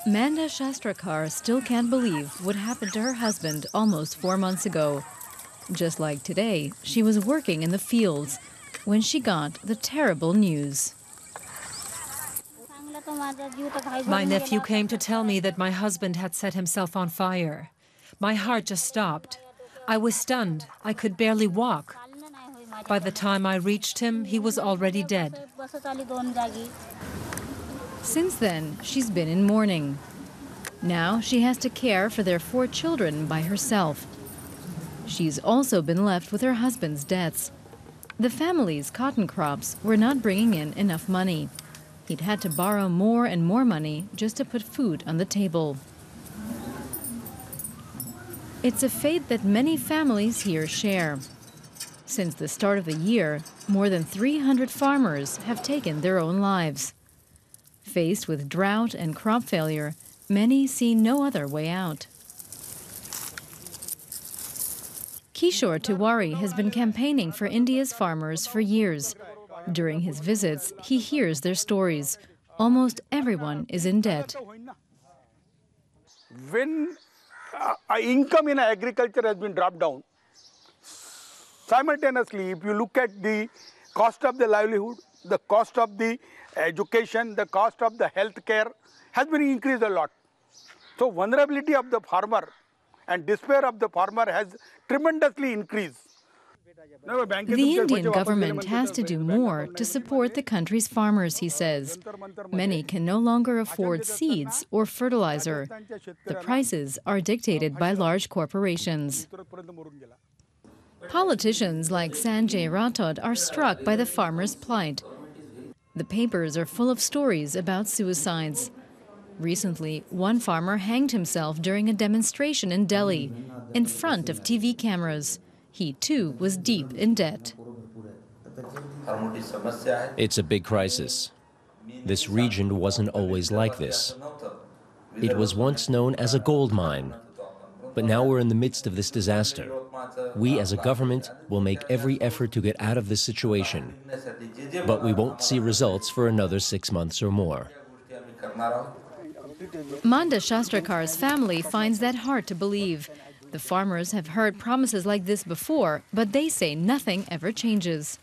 Manda Shastrakar still can't believe what happened to her husband almost 4 months ago. Just like today, she was working in the fields when she got the terrible news. My nephew came to tell me that my husband had set himself on fire. My heart just stopped. I was stunned. I could barely walk. By the time I reached him, he was already dead. Since then, she's been in mourning. Now she has to care for their 4 children by herself. She's also been left with her husband's debts. The family's cotton crops were not bringing in enough money. He'd had to borrow more and more money just to put food on the table. It's a fate that many families here share. Since the start of the year, more than 300 farmers have taken their own lives. Faced with drought and crop failure, many see no other way out. Kishore Tiwari has been campaigning for India's farmers for years. During his visits, he hears their stories. Almost everyone is in debt. When income in agriculture has been dropped down, simultaneously, if you look at the cost of the livelihood, the cost of the education, the cost of the health care has been increased a lot. So vulnerability of the farmer and despair of the farmer has tremendously increased. The Indian government has to do more to support the country's farmers, he says. Many can no longer afford seeds or fertilizer. The prices are dictated by large corporations. Politicians like Sanjay Rathod are struck by the farmers' plight. The papers are full of stories about suicides. Recently, one farmer hanged himself during a demonstration in Delhi, in front of TV cameras. He too was deep in debt. It's a big crisis. This region wasn't always like this. It was once known as a gold mine, but now we're in the midst of this disaster. We as a government will make every effort to get out of this situation, but we won't see results for another 6 months or more. Manda Shastrakar's family finds that hard to believe. The farmers have heard promises like this before, but they say nothing ever changes.